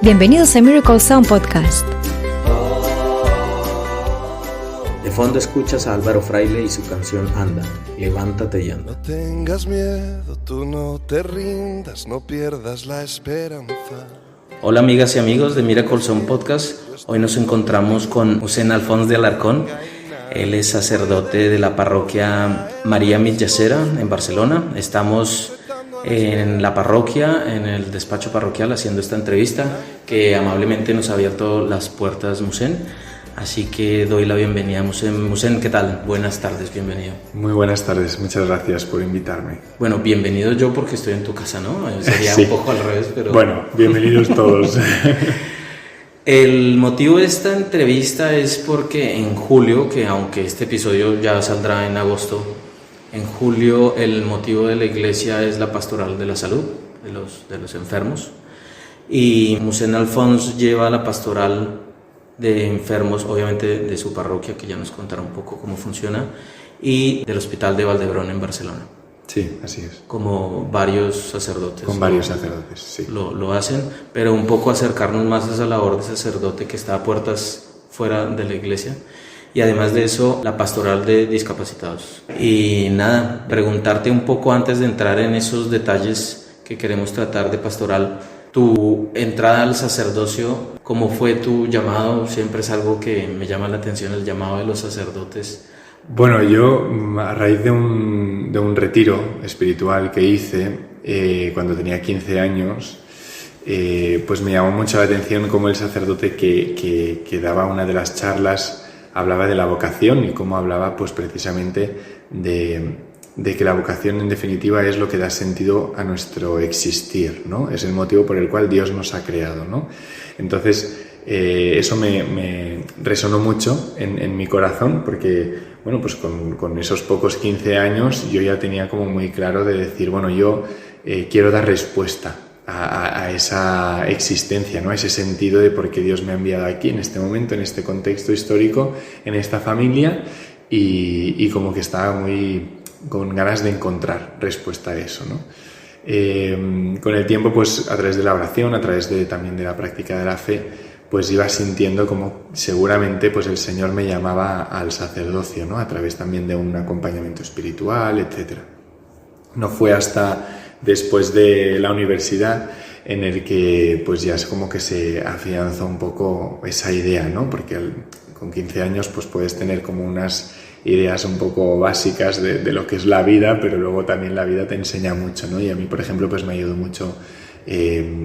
Bienvenidos a Miracle Sound Podcast. De fondo escuchas a Álvaro Fraile y su canción Anda, levántate y anda. No tengas miedo, tú no te rindas, no pierdas la esperanza. Hola amigas y amigos de Miracle Sound Podcast. Hoy nos encontramos con Musén Alfons de Alarcón. Él es sacerdote de la parroquia María Mitjacera en Barcelona. Estamos en la parroquia, en el despacho parroquial, haciendo esta entrevista que amablemente nos ha abierto las puertas Musén. Así que doy la bienvenida a Musén. Musén, ¿qué tal? Buenas tardes, bienvenido. Muy buenas tardes, muchas gracias por invitarme. Bueno, bienvenido yo porque estoy en tu casa, ¿no? Sería sí. Un poco al revés, pero... Bueno, bienvenidos todos. El motivo de esta entrevista es porque en julio, que aunque este episodio ya saldrá en agosto, en julio el motivo de la iglesia es la pastoral de la salud, de los enfermos. Y Musén Alfons lleva la pastoral de enfermos, obviamente de su parroquia, que ya nos contará un poco cómo funciona, y del Hospital de Valdebrón en Barcelona. Sí, así es. Como varios sacerdotes. Con varios sacerdotes, sí. Lo hacen, pero un poco acercarnos más a esa labor de sacerdote que está a puertas fuera de la iglesia. Y además de eso, la pastoral de discapacitados. Y nada, preguntarte un poco antes de entrar en esos detalles que queremos tratar de pastoral. Tu entrada al sacerdocio, ¿cómo fue tu llamado? Siempre es algo que me llama la atención, el llamado de los sacerdotes. Bueno, yo a raíz de un retiro espiritual que hice cuando tenía 15 años, pues me llamó mucho la atención cómo el sacerdote que daba una de las charlas hablaba de la vocación y cómo hablaba pues precisamente de que la vocación en definitiva es lo que da sentido a nuestro existir, ¿no? Es el motivo por el cual Dios nos ha creado, ¿no? Entonces eso me resonó mucho en mi corazón porque, bueno, pues con esos pocos 15 años yo ya tenía como muy claro de decir, bueno, yo quiero dar respuesta a esa existencia, ¿no? A ese sentido de por qué Dios me ha enviado aquí en este momento, en este contexto histórico, en esta familia y como que estaba muy con ganas de encontrar respuesta a eso, ¿no? Con el tiempo, pues a través de la oración, a través también de la práctica de la fe, pues iba sintiendo como seguramente pues el Señor me llamaba al sacerdocio, ¿no? A través también de un acompañamiento espiritual, etc. No fue hasta después de la universidad en el que pues ya es como que se afianzó un poco esa idea, ¿no? Porque con 15 años pues puedes tener como unas ideas un poco básicas de lo que es la vida, pero luego también la vida te enseña mucho, ¿no? Y a mí, por ejemplo, pues me ayudó mucho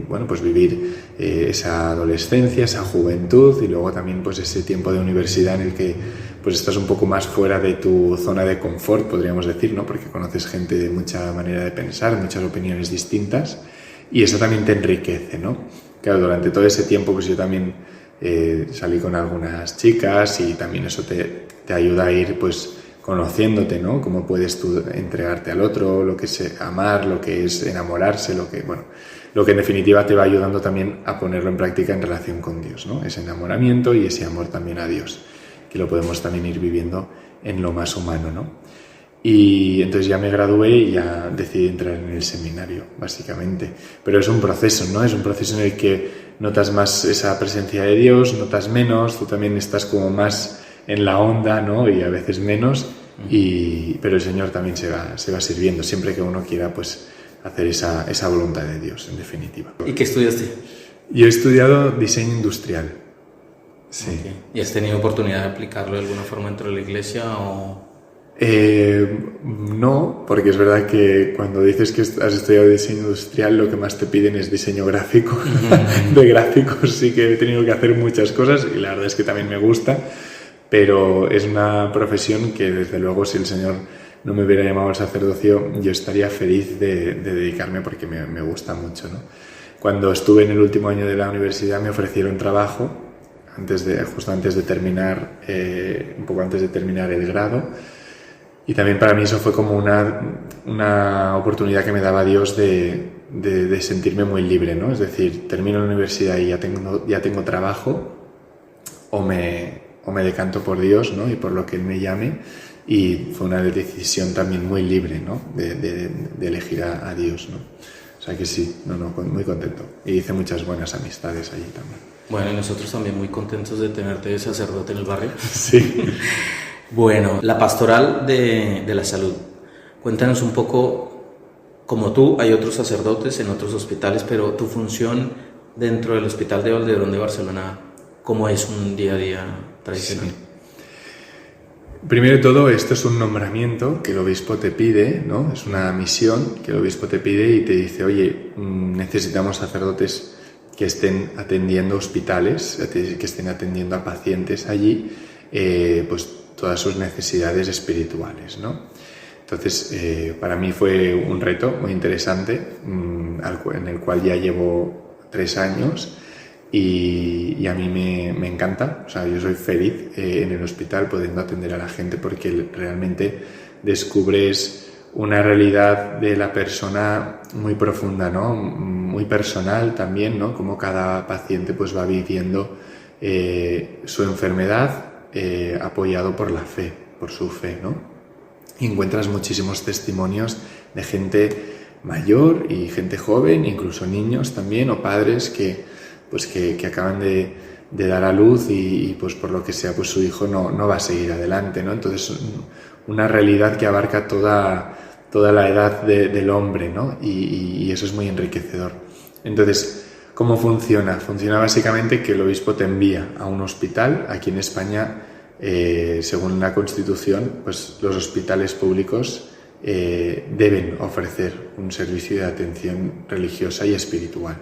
bueno, pues vivir esa adolescencia, esa juventud y luego también pues ese tiempo de universidad en el que pues estás un poco más fuera de tu zona de confort, podríamos decir, ¿no? Porque conoces gente de mucha manera de pensar, muchas opiniones distintas y eso también te enriquece, ¿no? Claro, durante todo ese tiempo pues yo también salí con algunas chicas y también eso te ayuda a ir pues conociéndote, ¿no? Cómo puedes tú entregarte al otro, lo que es amar, lo que es enamorarse, lo que en definitiva te va ayudando también a ponerlo en práctica en relación con Dios, ¿no? Ese enamoramiento y ese amor también a Dios, que lo podemos también ir viviendo en lo más humano, ¿no? Y entonces ya me gradué y ya decidí entrar en el seminario, básicamente. Pero es un proceso, ¿no? Es un proceso en el que notas más esa presencia de Dios, notas menos, tú también estás como más en la onda, ¿no? Y a veces menos, pero el Señor también se va sirviendo, siempre que uno quiera, pues, hacer esa voluntad de Dios, en definitiva. ¿Y qué estudiaste? Yo he estudiado diseño industrial. Sí. Okay. ¿Y has tenido oportunidad de aplicarlo de alguna forma dentro de la iglesia o...? No, porque es verdad que cuando dices que has estudiado diseño industrial lo que más te piden es diseño gráfico. De gráficos sí que he tenido que hacer muchas cosas y la verdad es que también me gusta, pero es una profesión que desde luego si el Señor no me hubiera llamado al sacerdocio yo estaría feliz de dedicarme porque me gusta mucho, ¿no? Cuando estuve en el último año de la universidad me ofrecieron trabajo justo antes de terminar, un poco antes de terminar el grado. Y también para mí eso fue como una oportunidad que me daba Dios de sentirme muy libre, ¿no? Es decir, termino la universidad y ya tengo trabajo, o me decanto por Dios, ¿no? Y por lo que Él me llame. Y fue una decisión también muy libre, ¿no? De elegir a Dios, ¿no? O sea que sí, muy contento. Y hice muchas buenas amistades allí también. Bueno, y nosotros también muy contentos de tenerte de sacerdote en el barrio. Sí. Bueno, la pastoral de la salud. Cuéntanos un poco, como tú, hay otros sacerdotes en otros hospitales, pero tu función dentro del Hospital de Valdebrón de Barcelona, ¿cómo es un día a día tradicional? Sí. Primero de todo, esto es un nombramiento que el obispo te pide, ¿no? Es una misión que el obispo te pide y te dice, oye, necesitamos sacerdotes que estén atendiendo hospitales, que estén atendiendo a pacientes allí, pues todas sus necesidades espirituales, ¿no? Entonces, para mí fue un reto muy interesante, en el cual ya llevo 3 años y a mí me encanta. O sea, yo soy feliz en el hospital pudiendo atender a la gente porque realmente descubres una realidad de la persona muy profunda, ¿no? Muy personal también, ¿no? Como cada paciente pues va viviendo su enfermedad apoyado por la fe, por su fe, ¿no? Y encuentras muchísimos testimonios de gente mayor y gente joven, incluso niños también, o padres que acaban de dar a luz y pues por lo que sea pues su hijo no va a seguir adelante, ¿no? Entonces una realidad que abarca toda la edad del hombre, ¿no? Y eso es muy enriquecedor. Entonces, ¿cómo funciona? Funciona básicamente que el obispo te envía a un hospital. Aquí en España, según la Constitución, pues los hospitales públicos deben ofrecer un servicio de atención religiosa y espiritual.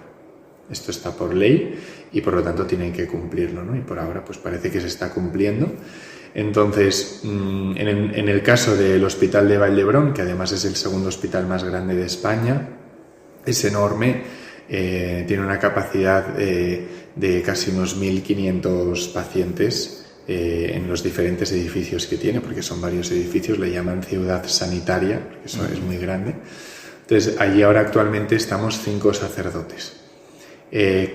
Esto está por ley y por lo tanto tienen que cumplirlo, ¿no? Y por ahora pues parece que se está cumpliendo. Entonces, en el caso del Hospital de Valdebrón, que además es el segundo hospital más grande de España, es enorme, tiene una capacidad de casi unos 1.500 pacientes en los diferentes edificios que tiene, porque son varios edificios, le llaman ciudad sanitaria, porque eso es muy grande. Entonces, allí ahora actualmente estamos 5 sacerdotes.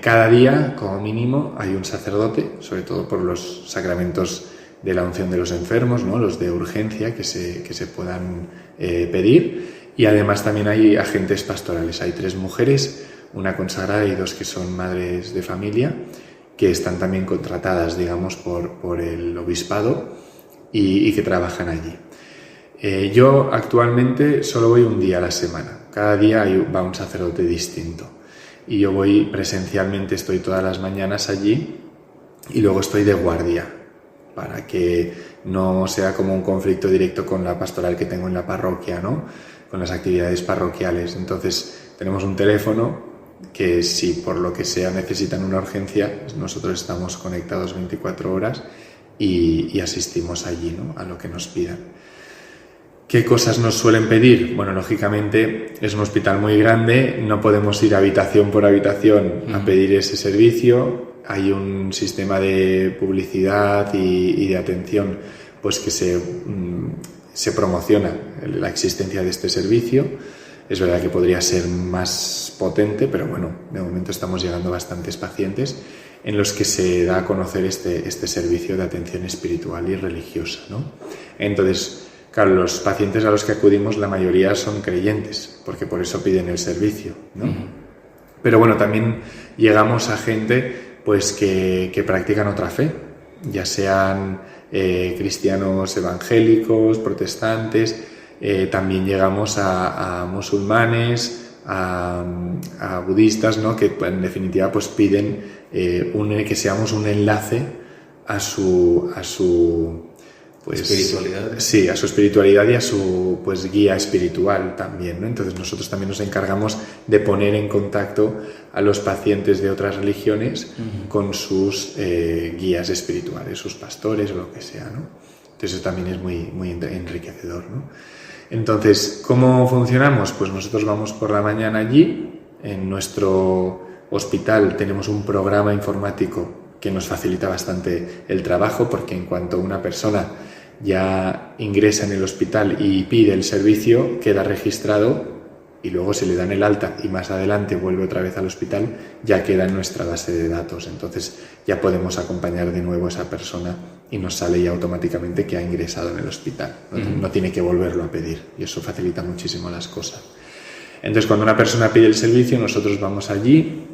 Cada día, como mínimo, hay un sacerdote, sobre todo por los sacramentos de la unción de los enfermos, ¿no? Los de urgencia que se puedan pedir, y además también hay agentes pastorales. Hay 3 mujeres, una consagrada y 2 que son madres de familia, que están también contratadas, digamos, por el obispado y que trabajan allí. Yo actualmente solo voy un día a la semana, cada día va un sacerdote distinto. Y yo voy presencialmente, estoy todas las mañanas allí y luego estoy de guardia para que no sea como un conflicto directo con la pastoral que tengo en la parroquia, ¿no? Con las actividades parroquiales. Entonces tenemos un teléfono que si por lo que sea necesitan una urgencia, nosotros estamos conectados 24 horas y asistimos allí, ¿no? A lo que nos pidan. ¿Qué cosas nos suelen pedir? Bueno, lógicamente es un hospital muy grande, no podemos ir habitación por habitación a pedir ese servicio. Hay un sistema de publicidad y de atención pues que se promociona la existencia de este servicio. Es verdad que podría ser más potente, pero bueno, de momento estamos llegando a bastantes pacientes en los que se da a conocer este servicio de atención espiritual y religiosa, ¿no? Entonces, claro, los pacientes a los que acudimos, la mayoría son creyentes, porque por eso piden el servicio, ¿no? Pero bueno, también llegamos a gente pues que practican otra fe, ya sean cristianos evangélicos, protestantes, también llegamos a musulmanes, a budistas, ¿no? Que en definitiva pues piden que seamos un enlace a su pues, espiritualidad. Sí, a su espiritualidad y a su pues guía espiritual también, ¿no? Entonces nosotros también nos encargamos de poner en contacto a los pacientes de otras religiones con sus guías espirituales, sus pastores o lo que sea, ¿no? Entonces eso también es muy enriquecedor, ¿no? Entonces, ¿cómo funcionamos? Pues nosotros vamos por la mañana allí. En nuestro hospital tenemos un programa informático que nos facilita bastante el trabajo, porque en cuanto una persona ya ingresa en el hospital y pide el servicio, queda registrado y luego se le dan el alta y más adelante vuelve otra vez al hospital, ya queda en nuestra base de datos. Entonces ya podemos acompañar de nuevo a esa persona y nos sale ya automáticamente que ha ingresado en el hospital. No tiene que volverlo a pedir y eso facilita muchísimo las cosas. Entonces, cuando una persona pide el servicio, nosotros vamos allí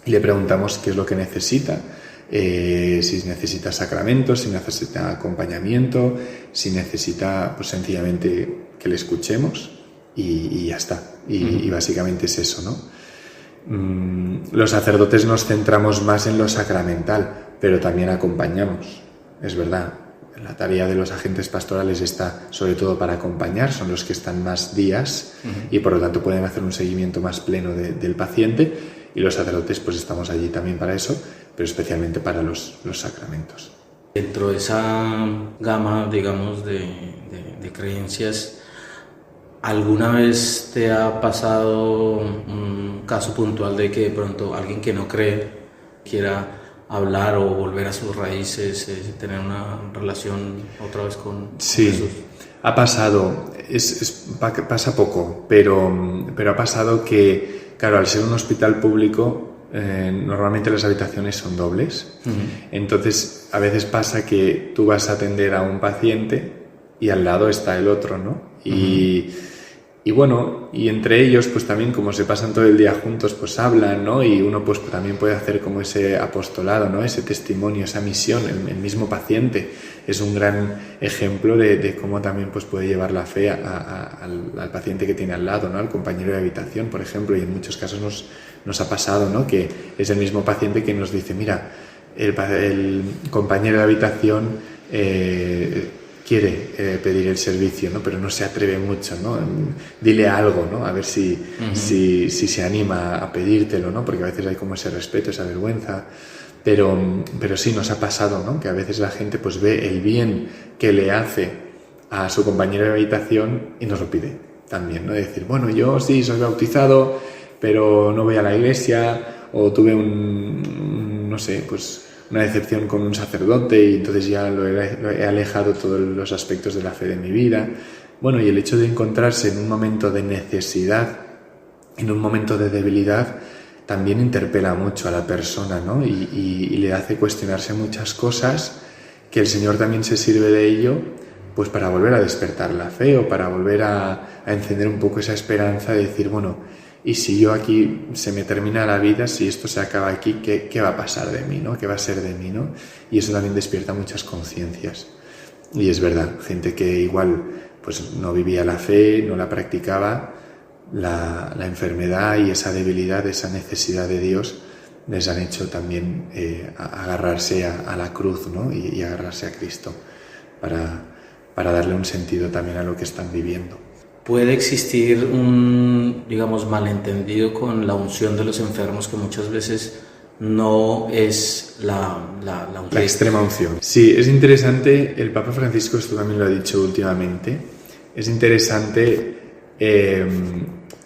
y le preguntamos qué es lo que necesita, si necesita sacramentos, si necesita acompañamiento, si necesita pues sencillamente que le escuchemos y ya está. Y básicamente es eso, ¿no? Los sacerdotes nos centramos más en lo sacramental, pero también acompañamos, es verdad. La tarea de los agentes pastorales está sobre todo para acompañar, son los que están más días y por lo tanto pueden hacer un seguimiento más pleno del paciente, y los sacerdotes pues estamos allí también para eso, pero especialmente para los sacramentos. Dentro de esa gama, digamos, de creencias, ¿alguna vez te ha pasado un caso puntual de que de pronto alguien que no cree quiera hablar o volver a sus raíces, tener una relación otra vez con Jesús? Ha pasado, pasa poco, pero ha pasado que, claro, al ser un hospital público, normalmente las habitaciones son dobles. Entonces a veces pasa que tú vas a atender a un paciente y al lado está el otro, ¿no? Y bueno, y entre ellos pues también, como se pasan todo el día juntos, pues hablan, ¿no? Y uno pues también puede hacer como ese apostolado, ¿no? Ese testimonio, esa misión. El mismo paciente es un gran ejemplo de cómo también pues puede llevar la fe al paciente que tiene al lado, ¿no? Al compañero de habitación, por ejemplo, y en muchos casos nos ha pasado, ¿no? Que es el mismo paciente que nos dice, mira, el compañero de habitación quiere pedir el servicio, ¿no? Pero no se atreve mucho, ¿no? Dile algo, ¿no? A ver si se anima a pedírtelo, ¿no? Porque a veces hay como ese respeto, esa vergüenza. Pero sí nos ha pasado, ¿no? Que a veces la gente pues ve el bien que le hace a su compañero de habitación y nos lo pide también, ¿no? De decir, bueno, yo sí soy bautizado, pero no voy a la iglesia, o tuve no sé, pues una decepción con un sacerdote y entonces ya lo he alejado todos los aspectos de la fe de mi vida. Bueno, y el hecho de encontrarse en un momento de necesidad, en un momento de debilidad, también interpela mucho a la persona, ¿no? Y le hace cuestionarse muchas cosas, que el Señor también se sirve de ello pues para volver a despertar la fe o para volver a encender un poco esa esperanza de decir, bueno, y si yo aquí se me termina la vida, si esto se acaba aquí, ¿qué va a pasar de mí, ¿no? ¿Qué va a ser de mí, ¿no? Y eso también despierta muchas conciencias. Y es verdad, gente que igual pues no vivía la fe, no la practicaba, la enfermedad y esa debilidad, esa necesidad de Dios les han hecho también agarrarse a la cruz, ¿no? Y agarrarse a Cristo para darle un sentido también a lo que están viviendo. ¿Puede existir un, digamos, malentendido con la unción de los enfermos, que muchas veces no es la unción? La extrema unción. Sí, es interesante, el Papa Francisco esto también lo ha dicho últimamente, es interesante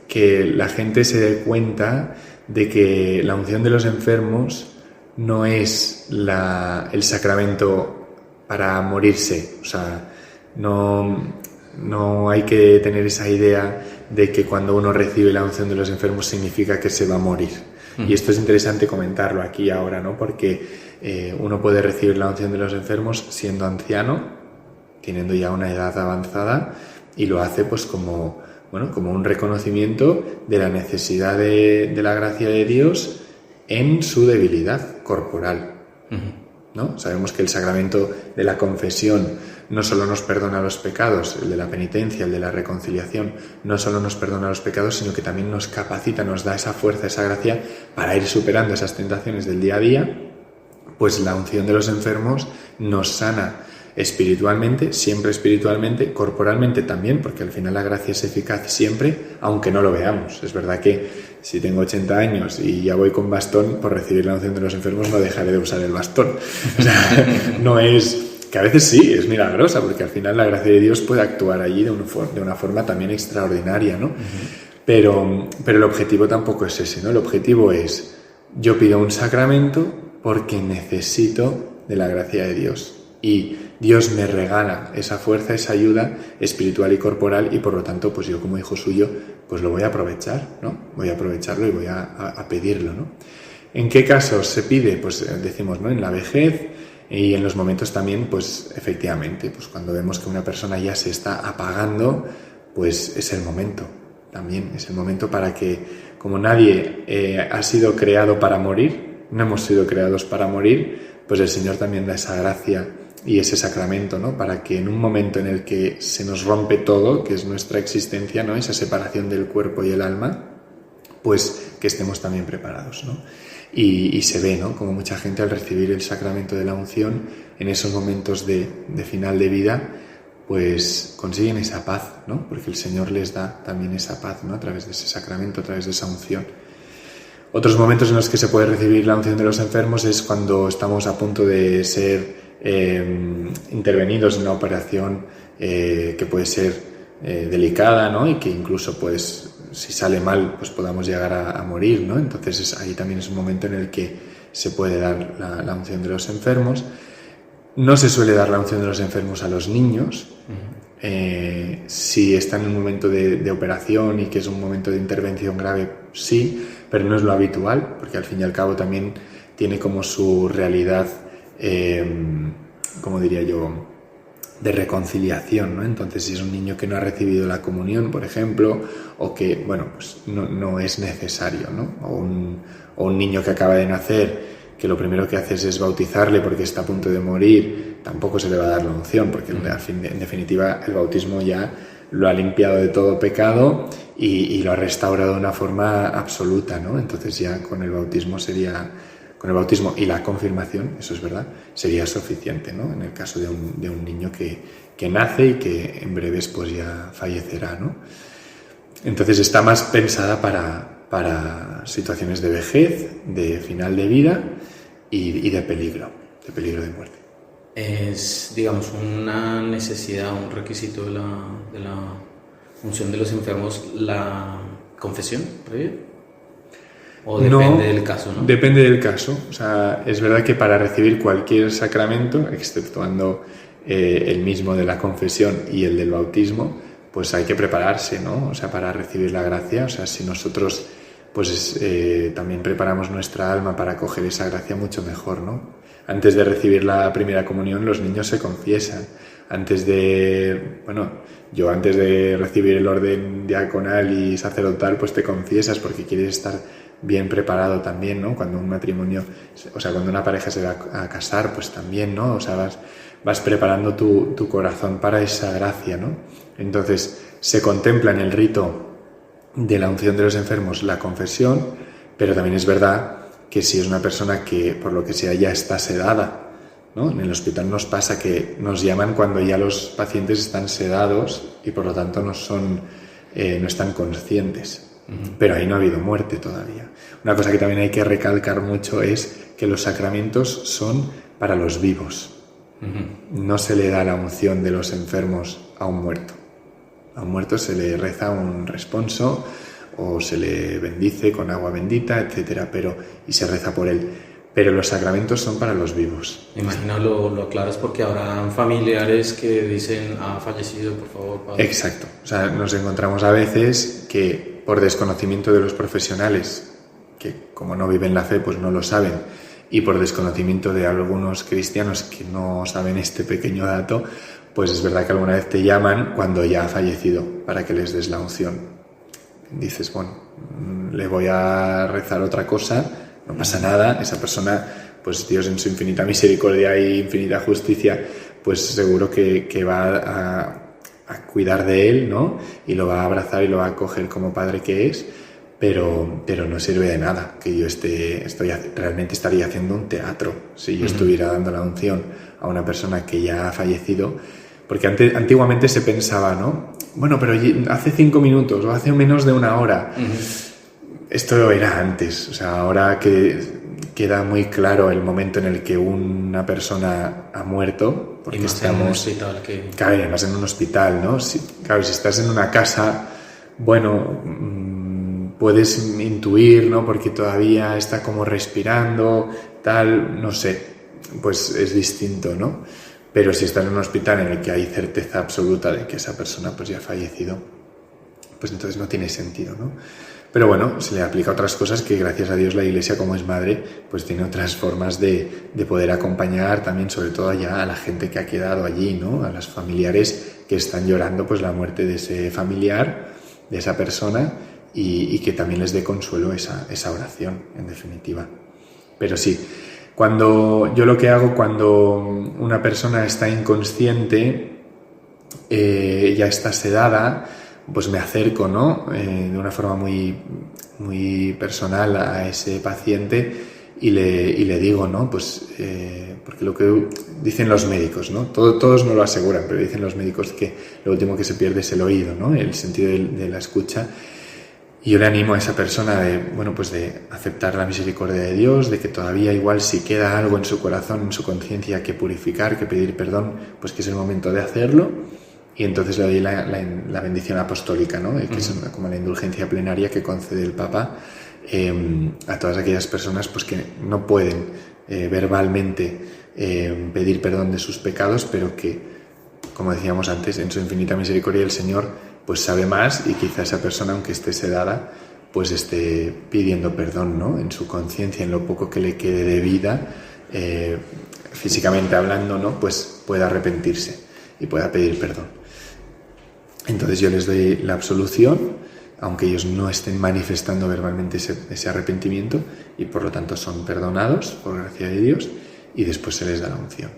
que la gente se dé cuenta de que la unción de los enfermos no es el sacramento para morirse, o sea, no hay que tener esa idea de que cuando uno recibe la unción de los enfermos significa que se va a morir. Y esto es interesante comentarlo aquí ahora, ¿no? Porque uno puede recibir la unción de los enfermos siendo anciano, teniendo ya una edad avanzada, y lo hace pues como un reconocimiento de la necesidad de la gracia de Dios en su debilidad corporal, ¿no? Sabemos que el sacramento de la confesión no solo nos perdona los pecados, el de la penitencia, el de la reconciliación, no solo nos perdona los pecados, sino que también nos capacita, nos da esa fuerza, esa gracia para ir superando esas tentaciones del día a día. Pues la unción de los enfermos nos sana espiritualmente, siempre espiritualmente, corporalmente también, porque al final la gracia es eficaz siempre, aunque no lo veamos. Es verdad que si tengo 80 años y ya voy con bastón, por recibir la unción de los enfermos no dejaré de usar el bastón. O sea, no es... que a veces sí, es milagrosa, porque al final la gracia de Dios puede actuar allí de una forma también extraordinaria, ¿no? Pero el objetivo tampoco es ese, ¿no? El objetivo es, yo pido un sacramento porque necesito de la gracia de Dios. Y Dios me regala esa fuerza, esa ayuda espiritual y corporal, y por lo tanto, pues yo como hijo suyo, pues lo voy a aprovechar, ¿no? Voy a aprovecharlo y voy a pedirlo, ¿no? ¿En qué casos se pide? Pues decimos, ¿no? En la vejez y en los momentos también, pues efectivamente, pues cuando vemos que una persona ya se está apagando, pues es el momento también es el momento para que, como nadie ha sido creado para morir, no hemos sido creados para morir, pues el Señor también da esa gracia y ese sacramento, ¿no? Para que en un momento en el que se nos rompe todo, que es nuestra existencia, ¿no? Esa separación del cuerpo y el alma, pues que estemos también preparados, ¿no? Y se ve, ¿no? Como mucha gente al recibir el sacramento de la unción, en esos momentos de final de vida, pues consiguen esa paz, ¿no? Porque el Señor les da también esa paz, ¿no? A través de ese sacramento, a través de esa unción. Otros momentos en los que se puede recibir la unción de los enfermos es cuando estamos a punto de ser intervenidos en una operación que puede ser delicada, ¿no? Y que incluso, pues, si sale mal, pues podamos llegar a morir, ¿no? Entonces ahí también es un momento en el que se puede dar la unción de los enfermos. No se suele dar la unción de los enfermos a los niños. Si están en un momento de operación y que es un momento de intervención grave, sí, pero no es lo habitual, porque al fin y al cabo también tiene como su realidad, como diría yo, de reconciliación, ¿no? Entonces, si es un niño que no ha recibido la comunión, por ejemplo, o que, bueno, pues no es necesario, ¿no? O un niño que acaba de nacer, que lo primero que haces es bautizarle porque está a punto de morir, tampoco se le va a dar la unción, porque en definitiva el bautismo ya lo ha limpiado de todo pecado y lo ha restaurado de una forma absoluta, ¿no? Entonces ya con el bautismo y la confirmación, eso es verdad, sería suficiente, ¿no? En el caso de un niño que nace y que en breves pues ya fallecerá, ¿no? Entonces está más pensada para situaciones de vejez, de final de vida y de peligro de muerte. ¿Es, digamos, una necesidad, un requisito de la unción de los enfermos la confesión previa? ¿O depende del caso, no? Depende del caso. O sea, es verdad que para recibir cualquier sacramento, exceptuando el mismo de la confesión y el del bautismo, pues hay que prepararse, ¿no? O sea, para recibir la gracia. O sea, si nosotros pues también preparamos nuestra alma para acoger esa gracia, mucho mejor, ¿no? Antes de recibir la primera comunión, los niños se confiesan. Antes de recibir el orden diaconal y sacerdotal, pues te confiesas porque quieres estar bien preparado también, ¿no? Cuando un matrimonio, o sea, cuando una pareja se va a casar, pues también, ¿no? O sea, vas preparando tu corazón para esa gracia, ¿no? Entonces, se contempla en el rito de la unción de los enfermos la confesión, pero también es verdad que si es una persona que, por lo que sea, ya está sedada, ¿no? En el hospital nos pasa que nos llaman cuando ya los pacientes están sedados y por lo tanto no están conscientes. Pero ahí no ha habido muerte todavía. Una cosa que también hay que recalcar mucho es que los sacramentos son para los vivos. No se le da la unción de los enfermos a un muerto. A un muerto se le reza un responso o se le bendice con agua bendita, etcétera, y se reza por él. Pero los sacramentos son para los vivos. Me imagino lo aclaras porque habrá familiares que dicen, ha fallecido, por favor, padre. Exacto. O sea, nos encontramos a veces que por desconocimiento de los profesionales, que como no viven la fe, pues no lo saben, y por desconocimiento de algunos cristianos que no saben este pequeño dato, pues es verdad que alguna vez te llaman cuando ya ha fallecido para que les des la unción. Dices, bueno, le voy a rezar otra cosa, no pasa nada, esa persona, pues Dios en su infinita misericordia y infinita justicia, pues seguro que va a cuidar de él, ¿no? Y lo va a abrazar y lo va a acoger como padre que es, pero no sirve de nada que yo realmente estaría haciendo un teatro si yo estuviera dando la unción a una persona que ya ha fallecido, porque antiguamente se pensaba, ¿no? Bueno, pero hace 5 minutos o hace menos de una hora. Esto era antes, o sea, ahora que queda muy claro el momento en el que una persona ha muerto, porque estamos en un hospital claro, además en un hospital, ¿no? Si estás en una casa, bueno, puedes intuir, ¿no? Porque todavía está como respirando, tal, no sé, pues es distinto, ¿no? Pero si estás en un hospital en el que hay certeza absoluta de que esa persona pues ya ha fallecido, pues entonces no tiene sentido, ¿no? Pero bueno, se le aplica otras cosas que gracias a Dios la Iglesia, como es madre, pues tiene otras formas de poder acompañar también, sobre todo ya a la gente que ha quedado allí, ¿no? A los familiares que están llorando pues la muerte de ese familiar de esa persona y que también les dé consuelo esa oración, en definitiva. Pero sí, yo lo que hago cuando una persona está inconsciente, ya está sedada, pues me acerco, ¿no? De una forma muy, muy personal a ese paciente y le digo, ¿no? Pues porque lo que dicen los médicos, ¿no? Todos no lo aseguran, pero dicen los médicos que lo último que se pierde es el oído, ¿no? El sentido de la escucha. Y yo le animo a esa persona de aceptar la misericordia de Dios, de que todavía igual si queda algo en su corazón, en su conciencia que purificar, que pedir perdón, pues que es el momento de hacerlo. Y entonces le doy la bendición apostólica, ¿no? Que es como la indulgencia plenaria que concede el Papa a todas aquellas personas pues que no pueden verbalmente pedir perdón de sus pecados, pero que, como decíamos antes, en su infinita misericordia el Señor pues sabe más y quizá esa persona, aunque esté sedada, pues esté pidiendo perdón, ¿no? En su conciencia, en lo poco que le quede de vida, físicamente hablando, ¿no? Pues pueda arrepentirse y pueda pedir perdón. Entonces yo les doy la absolución, aunque ellos no estén manifestando verbalmente ese arrepentimiento, y por lo tanto son perdonados por gracia de Dios, y después se les da la unción.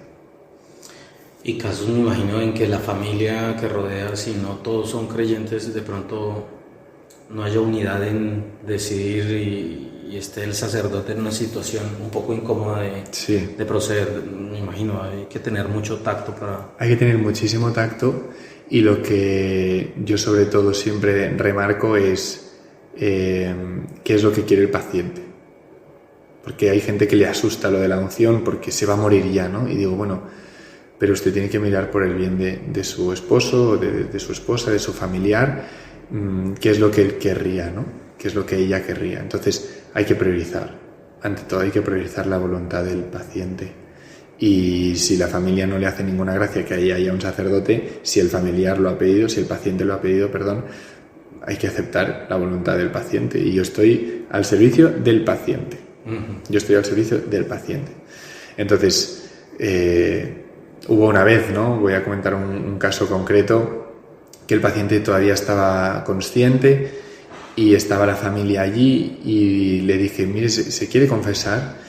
Y casos, me imagino, en que la familia que rodea, si no todos son creyentes, de pronto no haya unidad en decidir y esté el sacerdote en una situación un poco incómoda de proceder. Me imagino, hay que tener mucho tacto para... Hay que tener muchísimo tacto, y lo que yo sobre todo siempre remarco es qué es lo que quiere el paciente. Porque hay gente que le asusta lo de la unción porque se va a morir ya, ¿no? Y digo, bueno, pero usted tiene que mirar por el bien de su esposo, de su esposa, de su familiar, qué es lo que él querría, ¿no? Qué es lo que ella querría. Entonces hay que priorizar, ante todo hay que priorizar la voluntad del paciente. Y si la familia no le hace ninguna gracia que ahí haya un sacerdote, si el familiar lo ha pedido, si el paciente lo ha pedido, hay que aceptar la voluntad del paciente. Y yo estoy al servicio del paciente. Yo estoy al servicio del paciente. Entonces, hubo una vez, ¿no? Voy a comentar un caso concreto, que el paciente todavía estaba consciente y estaba la familia allí, y le dije, mire, ¿se quiere confesar?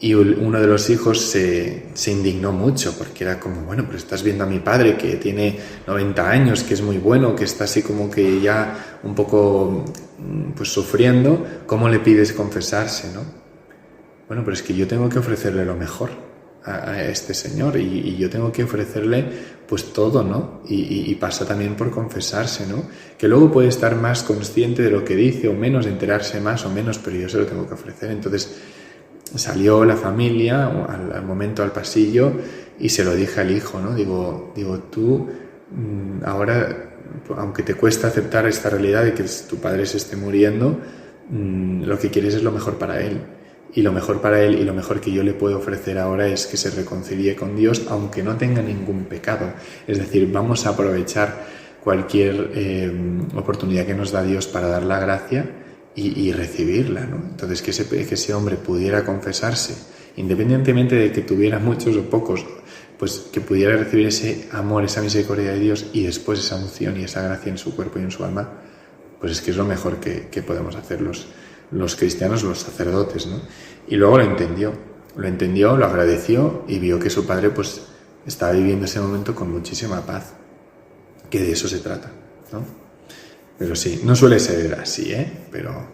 Y uno de los hijos se indignó mucho, porque era como, bueno, pero estás viendo a mi padre que tiene 90 años, que es muy bueno, que está así como que ya un poco pues sufriendo, ¿cómo le pides confesarse, no? Bueno, pero es que yo tengo que ofrecerle lo mejor a este señor, y yo tengo que ofrecerle pues todo, ¿no? Y pasa también por confesarse, ¿no? Que luego puede estar más consciente de lo que dice o menos, enterarse más o menos, pero yo se lo tengo que ofrecer. Entonces salió la familia al momento al pasillo y se lo dije al hijo, ¿no? Digo, tú ahora, aunque te cuesta aceptar esta realidad de que tu padre se esté muriendo, lo que quieres es lo mejor para él. Y lo mejor para él y lo mejor que yo le puedo ofrecer ahora es que se reconcilie con Dios, aunque no tenga ningún pecado. Es decir, vamos a aprovechar cualquier oportunidad que nos da Dios para dar la gracia y recibirla, ¿no? Entonces, que ese hombre pudiera confesarse, independientemente de que tuviera muchos o pocos, pues que pudiera recibir ese amor, esa misericordia de Dios, y después esa unción y esa gracia en su cuerpo y en su alma, pues es que es lo mejor que podemos hacer los cristianos, los sacerdotes, ¿no? Y luego lo entendió, lo agradeció, y vio que su padre pues estaba viviendo ese momento con muchísima paz, que de eso se trata, ¿no? Pero sí, no suele ser así, pero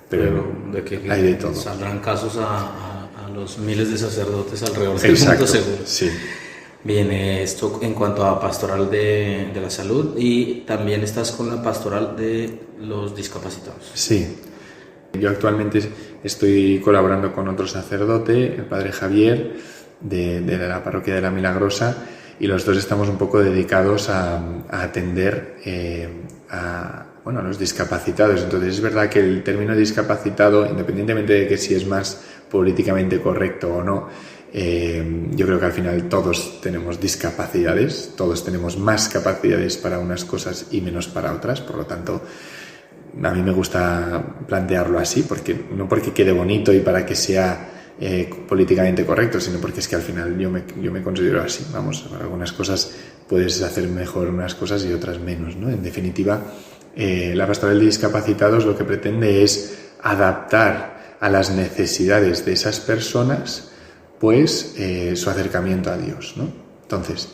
de que hay de todo. Saldrán casos a los miles de sacerdotes alrededor del Exacto, mundo, seguro. Sí. Bien, esto en cuanto a pastoral de la salud, y también estás con la pastoral de los discapacitados. Sí. Yo actualmente estoy colaborando con otro sacerdote, el padre Javier, de la parroquia de la Milagrosa, y los dos estamos un poco dedicados a atender a los discapacitados. Entonces es verdad que el término discapacitado, independientemente de que si es más políticamente correcto o no, yo creo que al final todos tenemos discapacidades, todos tenemos más capacidades para unas cosas y menos para otras, por lo tanto a mí me gusta plantearlo así, no porque quede bonito y para que sea políticamente correcto, sino porque es que al final yo me considero así. Vamos, algunas cosas puedes hacer mejor unas cosas y otras menos, ¿no? En definitiva, La pastoral de discapacitados lo que pretende es adaptar a las necesidades de esas personas pues su acercamiento a Dios, ¿no? Entonces,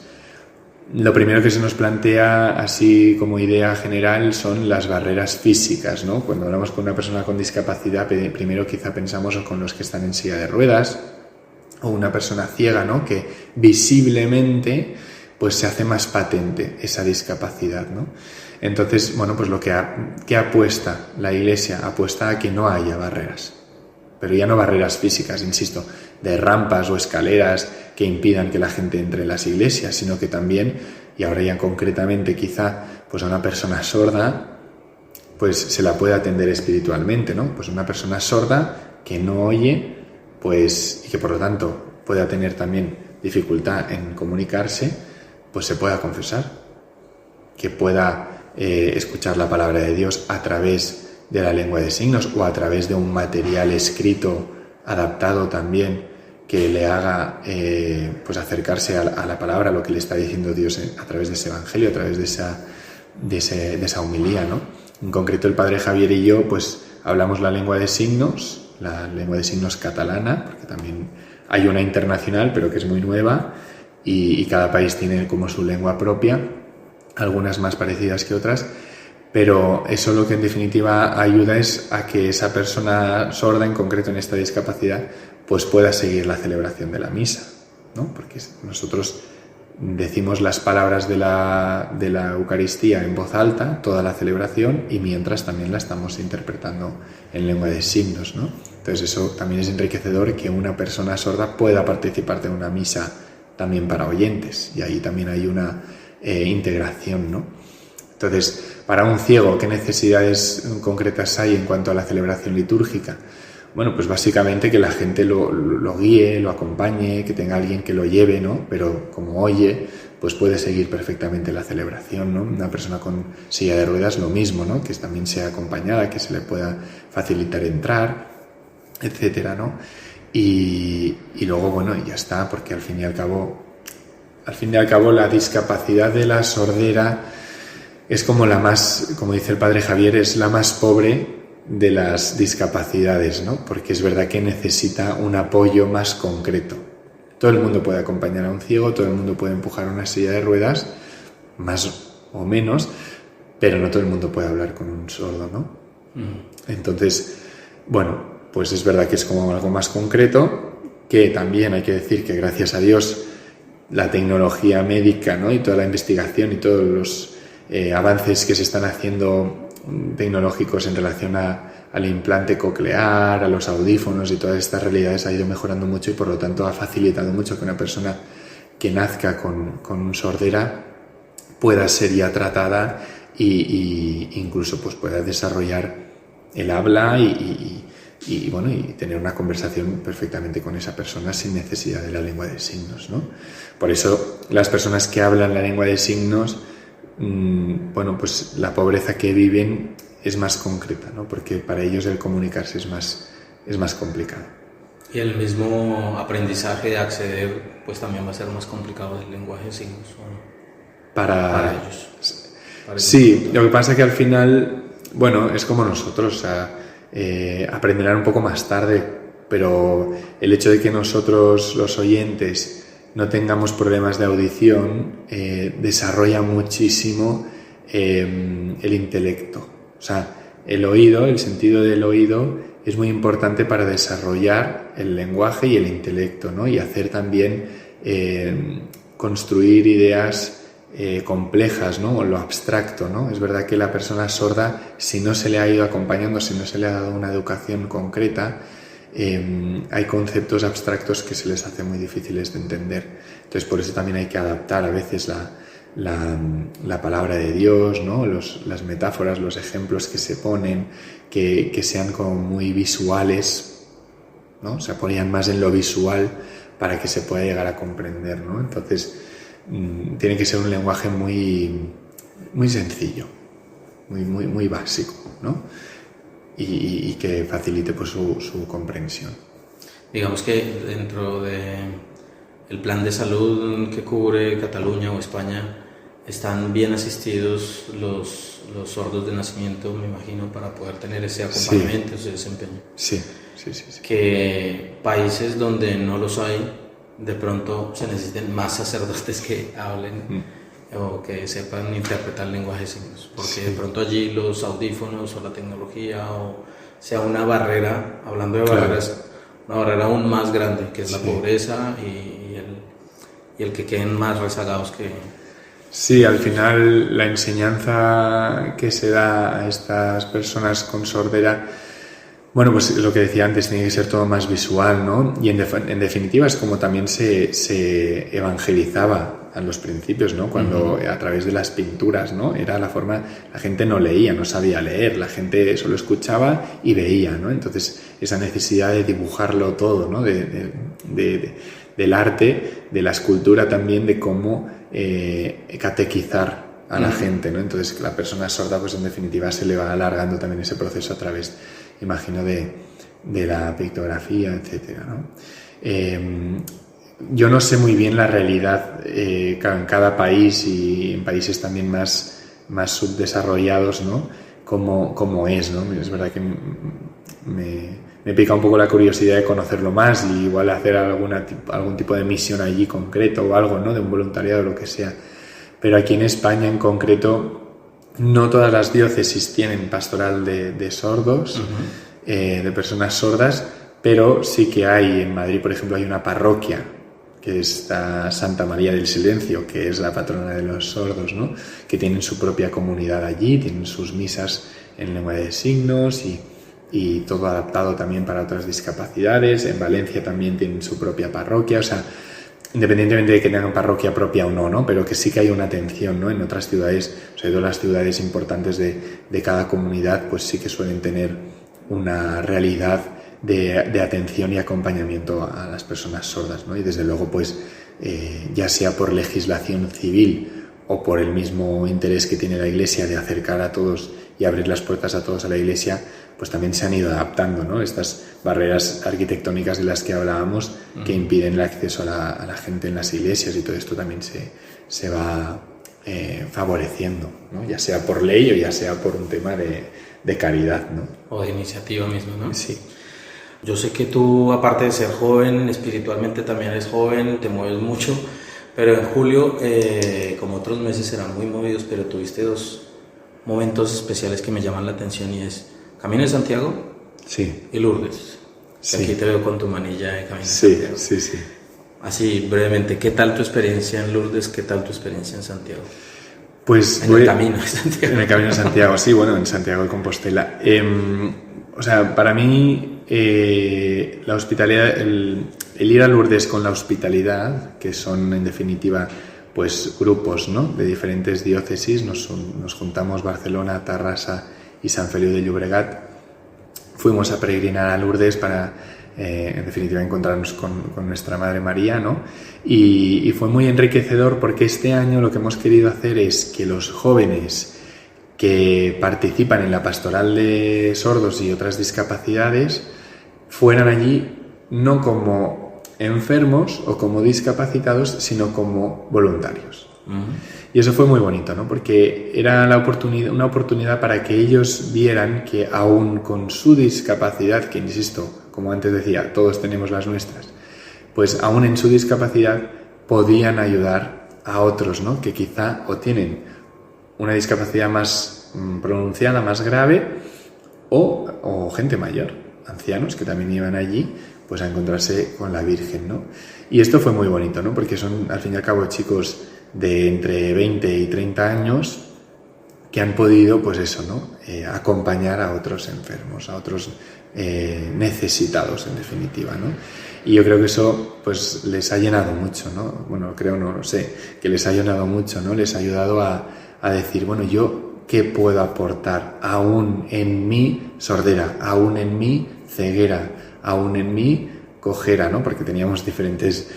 lo primero que se nos plantea así como idea general son las barreras físicas, ¿no? Cuando hablamos con una persona con discapacidad, primero quizá pensamos con los que están en silla de ruedas o una persona ciega, ¿no? Que visiblemente pues se hace más patente esa discapacidad, ¿no? Entonces, bueno, pues ¿qué apuesta la Iglesia? Apuesta a que no haya barreras, pero ya no barreras físicas, insisto, de rampas o escaleras que impidan que la gente entre en las iglesias, sino que también, y ahora ya concretamente quizá, pues a una persona sorda, pues se la puede atender espiritualmente, ¿no? Pues una persona sorda que no oye, pues, y que por lo tanto pueda tener también dificultad en comunicarse, pues se pueda confesar, que pueda escuchar la palabra de Dios a través de la lengua de signos o a través de un material escrito adaptado también que le haga pues acercarse a la palabra, a lo que le está diciendo Dios a través de ese evangelio, a través de esa homilía, ¿no? En concreto el padre Javier y yo pues hablamos la lengua de signos catalana, porque también hay una internacional pero que es muy nueva y cada país tiene como su lengua propia, algunas más parecidas que otras. Pero eso lo que en definitiva ayuda es a que esa persona sorda, en concreto en esta discapacidad, pues pueda seguir la celebración de la misa, ¿no? Porque nosotros decimos las palabras de la Eucaristía en voz alta, toda la celebración, y mientras también la estamos interpretando en lengua de signos, ¿no? Entonces eso también es enriquecedor, que una persona sorda pueda participar de una misa también para oyentes, y ahí también hay una integración, ¿no? Entonces, para un ciego, ¿qué necesidades concretas hay en cuanto a la celebración litúrgica? Bueno, pues básicamente que la gente lo guíe, lo acompañe, que tenga alguien que lo lleve, ¿no? Pero como oye, pues puede seguir perfectamente la celebración, ¿no? Una persona con silla de ruedas lo mismo, ¿no? Que también sea acompañada, que se le pueda facilitar entrar, etcétera, ¿no? Y luego, bueno, ya está, porque al fin y al cabo la discapacidad de la sordera es como la más, como dice el padre Javier, es la más pobre de las discapacidades, ¿no? Porque es verdad que necesita un apoyo más concreto. Todo el mundo puede acompañar a un ciego, todo el mundo puede empujar una silla de ruedas, más o menos, pero no todo el mundo puede hablar con un sordo, ¿no? Entonces, bueno, pues es verdad que es como algo más concreto, que también hay que decir que gracias a Dios la tecnología médica, ¿no? Y toda la investigación y todos los avances que se están haciendo tecnológicos en relación al implante coclear, a los audífonos y todas estas realidades ha ido mejorando mucho y por lo tanto ha facilitado mucho que una persona que nazca con sordera pueda ser ya tratada y incluso pues pueda desarrollar el habla y tener una conversación perfectamente con esa persona sin necesidad de la lengua de signos, ¿no? Por eso las personas que hablan la lengua de signos, bueno, pues la pobreza que viven es más concreta, ¿no? Porque para ellos el comunicarse es más complicado. Y el mismo aprendizaje de acceder, pues también va a ser más complicado del lenguaje de signos, ¿o no? Para ellos. Sí, lo que pasa es que al final, bueno, es como nosotros, o sea, aprenderán un poco más tarde, pero el hecho de que nosotros, los oyentes, no tengamos problemas de audición, desarrolla muchísimo el intelecto. O sea, el oído, el sentido del oído es muy importante para desarrollar el lenguaje y el intelecto, ¿no? Y hacer también construir ideas complejas, ¿no? O lo abstracto, ¿no? Es verdad que la persona sorda, si no se le ha ido acompañando, si no se le ha dado una educación concreta, hay conceptos abstractos que se les hace muy difíciles de entender. Entonces por eso también hay que adaptar a veces la palabra de Dios, ¿no? Las metáforas, los ejemplos que se ponen, que sean como muy visuales, ¿no? Se apoyan más en lo visual para que se pueda llegar a comprender, ¿no? Entonces tiene que ser un lenguaje muy, muy sencillo, muy básico, ¿no? Y que facilite pues su comprensión. Digamos que dentro del plan de salud que cubre Cataluña o España, están bien asistidos los sordos de nacimiento, me imagino, para poder tener ese acompañamiento, ese desempeño. Sí. Que países donde no los hay, de pronto se necesiten más sacerdotes que hablen o que sepan interpretar el lenguaje de signos, porque de pronto allí los audífonos o la tecnología o sea una barrera, hablando de barreras, una barrera aún más grande, que es la pobreza y el que queden más rezagados que... Sí, al final la enseñanza que se da a estas personas con sordera, bueno, pues lo que decía antes, tiene que ser todo más visual, ¿no? Y en definitiva es como también se evangelizaba a los principios, ¿no? Cuando a través de las pinturas, ¿no? Era la forma, la gente no leía, no sabía leer, la gente solo escuchaba y veía, ¿no? Entonces esa necesidad de dibujarlo todo, ¿no? Del arte, de la escultura también, de cómo catequizar a la gente, ¿no? Entonces la persona sorda, pues en definitiva se le va alargando también ese proceso a través, imagino, de la pictografía, etcétera, ¿no? Yo no sé muy bien la realidad en cada país y en países también más subdesarrollados, ¿no? Cómo es, ¿no? Es verdad que me pica un poco la curiosidad de conocerlo más y igual hacer algún tipo de misión allí concreto o algo, ¿no? De un voluntariado o lo que sea. Pero aquí en España en concreto no todas las diócesis tienen pastoral de sordos, de personas sordas, pero sí que hay, en Madrid por ejemplo hay una parroquia que es la Santa María del Silencio, que es la patrona de los sordos, ¿no? Que tienen su propia comunidad allí, tienen sus misas en lengua de signos y todo adaptado también para otras discapacidades. En Valencia también tienen su propia parroquia, o sea, independientemente de que tengan parroquia propia o no, pero que sí que hay una atención, ¿no? En otras ciudades, sobre todo las ciudades importantes de cada comunidad, pues sí que suelen tener una realidad de atención y acompañamiento a las personas sordas, ¿no? Y desde luego, pues, ya sea por legislación civil o por el mismo interés que tiene la Iglesia de acercar a todos y abrir las puertas a todos a la Iglesia, pues también se han ido adaptando, ¿no? Estas barreras arquitectónicas de las que hablábamos que impiden el acceso a la gente en las iglesias, y todo esto también se va favoreciendo, ¿no? Ya sea por ley o ya sea por un tema de caridad, ¿no? O de iniciativa misma, ¿no? Sí. Yo sé que tú, aparte de ser joven, espiritualmente también eres joven, te mueves mucho, pero en julio, como otros meses, serán muy movidos, pero tuviste dos momentos especiales que me llaman la atención, y es Camino de Santiago, sí, y Lourdes. Sí. Aquí te veo con tu manilla de Camino de Santiago. Sí. Así, brevemente, ¿qué tal tu experiencia en Lourdes? ¿Qué tal tu experiencia en Santiago? Pues en el Camino de Santiago. En el Camino de Santiago, sí, bueno, en Santiago de Compostela. O sea, para mí la hospitalidad, el ir a Lourdes con la hospitalidad, que son en definitiva pues grupos, ¿no? De diferentes diócesis, nos juntamos Barcelona, Tarrasa y San Feliu de Llobregat, fuimos a peregrinar a Lourdes para en definitiva encontrarnos con nuestra Madre María, ¿no? Y fue muy enriquecedor, porque este año lo que hemos querido hacer es que los jóvenes que participan en la pastoral de sordos y otras discapacidades fueran allí no como enfermos o como discapacitados, sino como voluntarios. Y eso fue muy bonito, ¿no? Porque era una oportunidad para que ellos vieran que aún con su discapacidad, que insisto, como antes decía, todos tenemos las nuestras, pues aún en su discapacidad podían ayudar a otros, ¿no? Que quizá o tienen una discapacidad más pronunciada, más grave, o gente mayor, ancianos que también iban allí pues a encontrarse con la Virgen, ¿no? Y esto fue muy bonito, ¿no? Porque son al fin y al cabo chicos de entre 20 y 30 años que han podido, pues eso, ¿no? Acompañar a otros enfermos, a otros necesitados, en definitiva, ¿no? Y yo creo que eso pues les ha llenado mucho, ¿no? Bueno, creo, no lo sé, que les ha llenado mucho, ¿no? Les ha ayudado a decir, bueno, yo ¿qué puedo aportar aún en mi sordera, aún en mi ceguera, aún en mi cojera, ¿no? Porque teníamos diferentes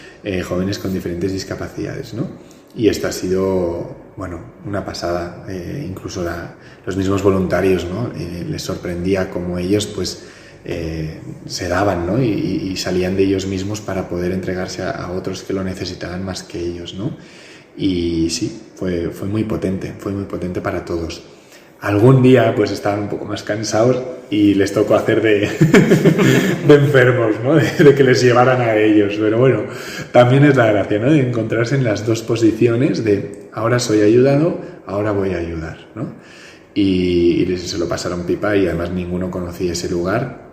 jóvenes con diferentes discapacidades, ¿no? Y esto ha sido, bueno, una pasada. Incluso los mismos voluntarios, ¿no? Les sorprendía cómo ellos, pues, se daban, ¿no? Y salían de ellos mismos para poder entregarse a otros que lo necesitaban más que ellos, ¿no? Y sí, fue muy potente para todos. Algún día pues estaban un poco más cansados y les tocó hacer de enfermos, ¿no? De que les llevaran a ellos. Pero bueno, también es la gracia, ¿no? De encontrarse en las dos posiciones de ahora soy ayudado, ahora voy a ayudar, ¿no? Y se lo pasaron pipa y además ninguno conocía ese lugar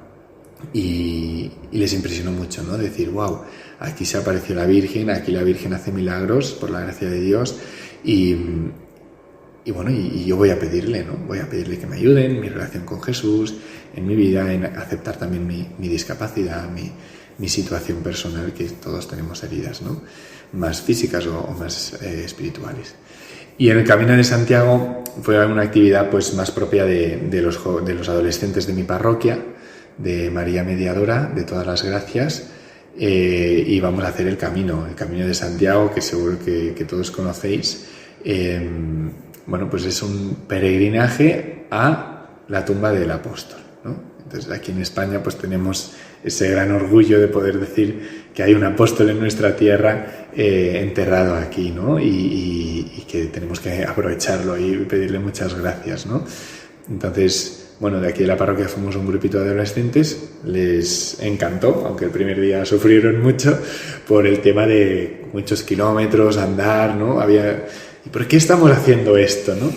y les impresionó mucho, ¿no? Decir, wow, aquí se apareció la Virgen, aquí la Virgen hace milagros por la gracia de Dios y bueno, y yo voy a pedirle, ¿no? Voy a pedirle que me ayude en mi relación con Jesús, en mi vida, en aceptar también mi discapacidad, mi situación personal, que todos tenemos heridas, ¿no? Más físicas o más espirituales. Y en el Camino de Santiago fue una actividad pues más propia de los adolescentes de mi parroquia, de María Mediadora, de Todas las Gracias, y vamos a hacer el Camino de Santiago, que seguro que todos conocéis. Bueno, pues es un peregrinaje a la tumba del apóstol, ¿no? Entonces aquí en España pues tenemos ese gran orgullo de poder decir que hay un apóstol en nuestra tierra enterrado aquí, ¿no? Y que tenemos que aprovecharlo y pedirle muchas gracias, ¿no? Entonces, bueno, de aquí de la parroquia fuimos un grupito de adolescentes, les encantó, aunque el primer día sufrieron mucho por el tema de muchos kilómetros, andar, ¿no? ¿Y por qué estamos haciendo esto, no?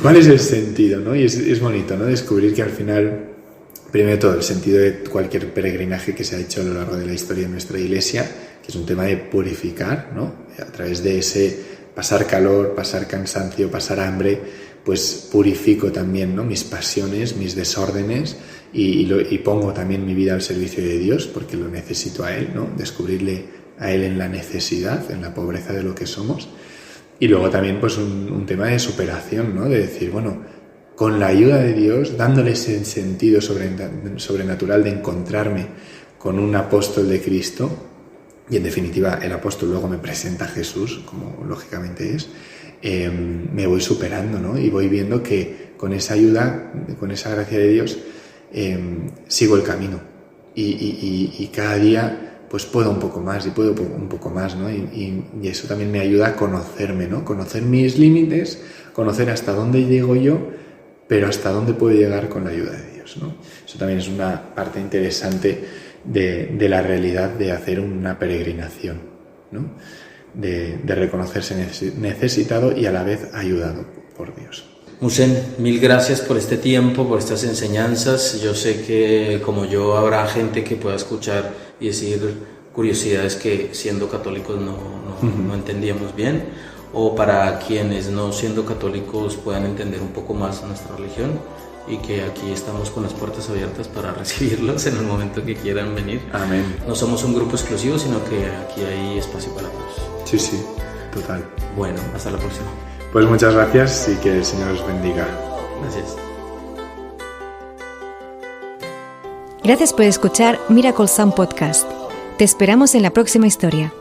¿Cuál es el sentido, no? Y es bonito, ¿no? Descubrir que al final, primero de todo, el sentido de cualquier peregrinaje que se ha hecho a lo largo de la historia de nuestra Iglesia, que es un tema de purificar, ¿no? A través de ese pasar calor, pasar cansancio, pasar hambre, pues purifico también, ¿no? Mis pasiones, mis desórdenes y pongo también mi vida al servicio de Dios porque lo necesito a Él, ¿no? Descubrirle a Él en la necesidad, en la pobreza de lo que somos. Y luego también pues un tema de superación, ¿no? De decir, bueno, con la ayuda de Dios, dándole ese sentido sobrenatural de encontrarme con un apóstol de Cristo, y en definitiva el apóstol luego me presenta a Jesús, como lógicamente es, me voy superando, ¿no? Y voy viendo que con esa ayuda, con esa gracia de Dios, sigo el camino. Y cada día pues puedo un poco más y puedo un poco más, ¿no? Y eso también me ayuda a conocerme, ¿no? Conocer mis límites, conocer hasta dónde llego yo, pero hasta dónde puedo llegar con la ayuda de Dios, ¿no? Eso también es una parte interesante de la realidad de hacer una peregrinación, ¿no? De reconocerse necesitado y a la vez ayudado por Dios. Musen, mil gracias por este tiempo, por estas enseñanzas. Yo sé que como yo habrá gente que pueda escuchar y decir curiosidades que siendo católicos no entendíamos bien, o para quienes no siendo católicos puedan entender un poco más nuestra religión, y que aquí estamos con las puertas abiertas para recibirlos en el momento que quieran venir. Amén. No somos un grupo exclusivo, sino que aquí hay espacio para todos. Sí, total. Bueno, hasta la próxima. Pues muchas gracias y que el Señor os bendiga. Gracias. Gracias por escuchar Miracle Sound Podcast. Te esperamos en la próxima historia.